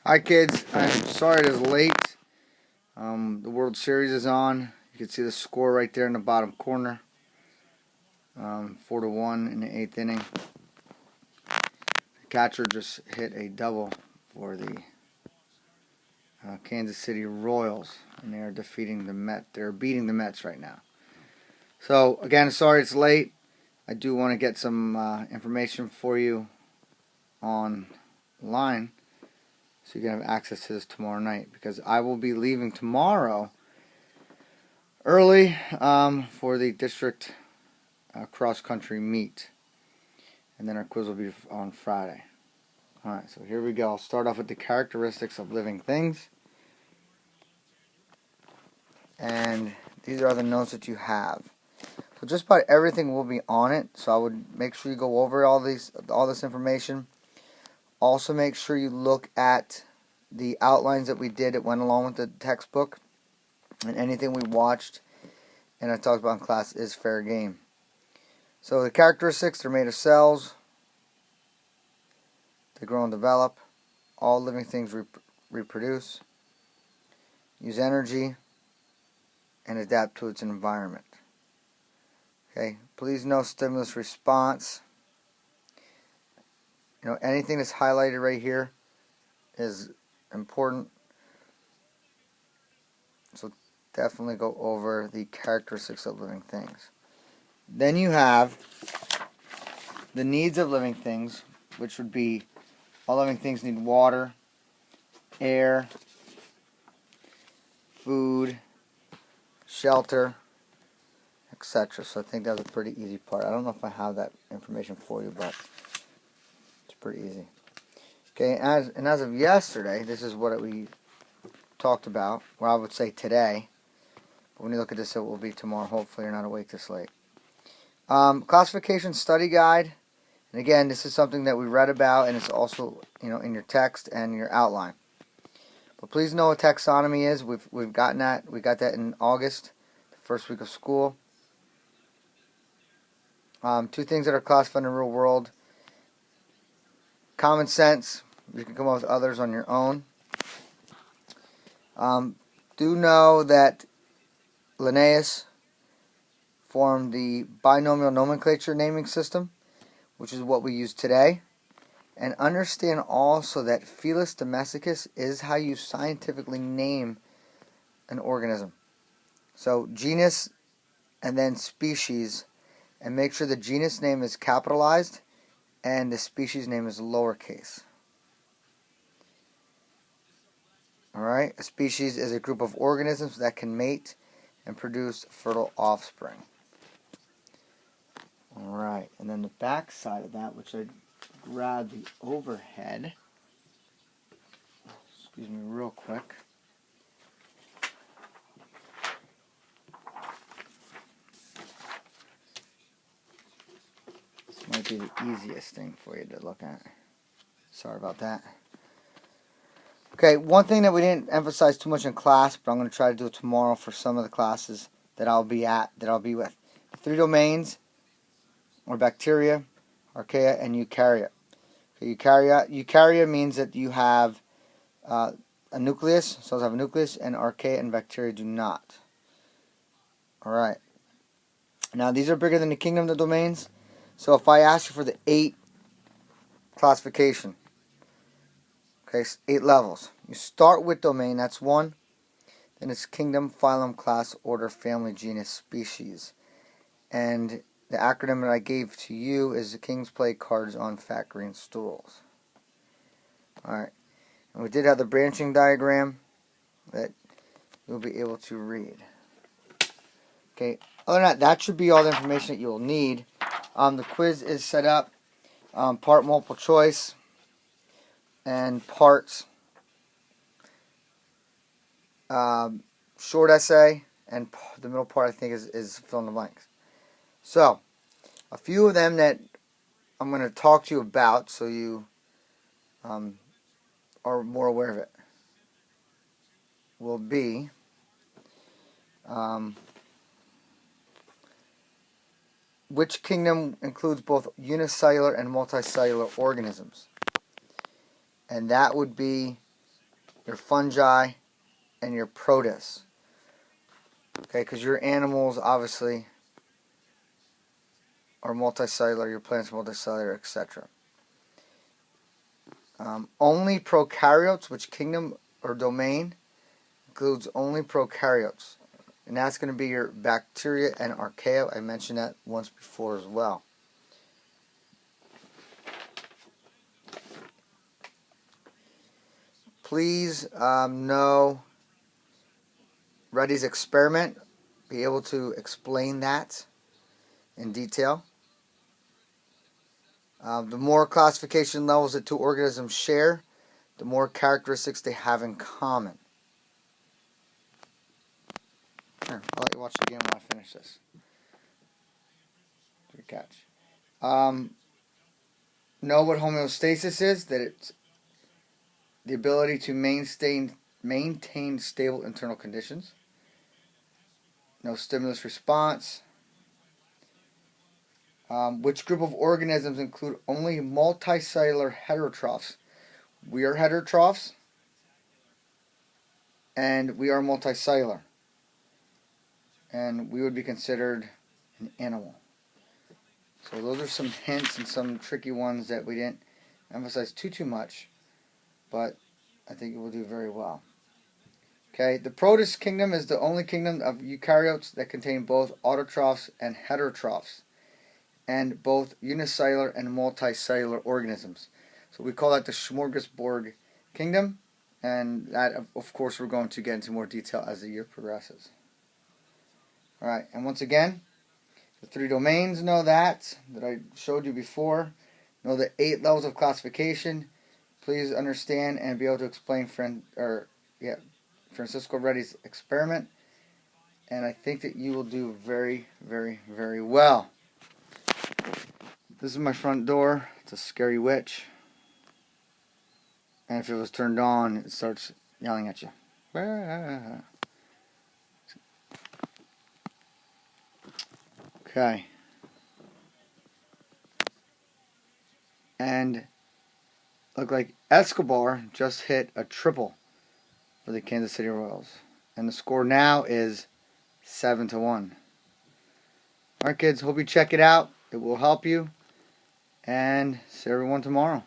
Hi kids, I'm sorry it is late. The World Series is on. You can see the score right there in the bottom corner. 4-1 in the 8th inning. The catcher just hit a double for the Kansas City Royals, and they are defeating the Mets. They're beating the Mets right now. So again, sorry it's late. I do want to get some information for you online, so you can have access to this tomorrow night, because I will be leaving tomorrow early for the district cross-country meet, and then our quiz will be on Friday. Alright, so here we go. I'll start off with the characteristics of living things, and these are the notes that you have. So just about everything will be on it, so I would make sure you go over all this information. Also make sure you look at the outlines that we did that went along with the textbook, and anything we watched and I talked about in class is fair game. So the characteristics, they're made of cells, they grow and develop, all living things reproduce, use energy, and adapt to its environment. Okay, please note stimulus response. Anything that's highlighted right here is important. So definitely go over the characteristics of living things. Then you have the needs of living things, which would be all living things need water, air, food, shelter, etc. So I think that's a pretty easy part. I don't know if I have that information for you, but it's pretty easy. Okay, and as of yesterday, this is what we talked about, or I would say today. But when you look at this, it will be tomorrow. Hopefully you're not awake this late. Classification study guide. And again, this is something that we read about, and it's also in your text and your outline. But please know what taxonomy is. We've gotten that. We got that in August, the first week of school. Two things that are classified in the real world. Common sense. You can come up with others on your own. Do know that Linnaeus formed the binomial nomenclature naming system, which is what we use today. And understand also that Felis domesticus is how you scientifically name an organism. So genus and then species, and make sure the genus name is capitalized and the species name is lowercase. Alright, a species is a group of organisms that can mate and produce fertile offspring. Alright, and then the back side of that, which I grabbed the overhead. Excuse me real quick. This might be the easiest thing for you to look at. Sorry about that. Okay, one thing that we didn't emphasize too much in class, but I'm going to try to do it tomorrow for some of the classes that I'll be with. The 3 domains are bacteria, archaea, and eukarya. Okay, eukarya means that you have a nucleus, cells have a nucleus, and archaea and bacteria do not. Alright. Now these are bigger than the kingdom of domains, so if I ask you for the 8 classification, okay, 8 levels. You start with domain, that's 1. Then it's kingdom, phylum, class, order, family, genus, species. And the acronym that I gave to you is the kings play cards on fat green stools. Alright. And we did have the branching diagram that you'll be able to read. Okay. Other than that should be all the information that you will need. The quiz is set up. Part multiple choice and parts short essay, and the middle part I think is fill in the blanks. So, a few of them that I'm going to talk to you about so you are more aware of it will be which kingdom includes both unicellular and multicellular organisms. And that would be your fungi, and your protists. Okay, because your animals obviously are multicellular, your plants multicellular, etc. Only prokaryotes, which kingdom or domain includes only prokaryotes. And that's going to be your bacteria and archaea. I mentioned that once before as well. Please know Reddy's experiment. Be able to explain that in detail. The more classification levels that two organisms share, the more characteristics they have in common. Here, I'll let you watch the game while I finish this. Good catch. Know what homeostasis is, that it's the ability to maintain stable internal conditions. No stimulus response. Which group of organisms include only multicellular heterotrophs? We are heterotrophs, and we are multicellular. And we would be considered an animal. So those are some hints and some tricky ones that we didn't emphasize too much, but I think it will do very well. Okay, the protist kingdom is the only kingdom of eukaryotes that contain both autotrophs and heterotrophs, and both unicellular and multicellular organisms. So we call that the smorgasbord kingdom, and that, of course, we're going to get into more detail as the year progresses. Alright, and once again, the 3 domains know that I showed you before. Know the 8 levels of classification. Please understand and be able to explain Francisco Reddy's experiment. And I think that you will do very, very, very well. This is my front door. It's a scary witch. And if it was turned on, it starts yelling at you. Okay. And look like Escobar just hit a triple for the Kansas City Royals. And the score now is 7-1. Alright kids, hope you check it out. It will help you. And see everyone tomorrow.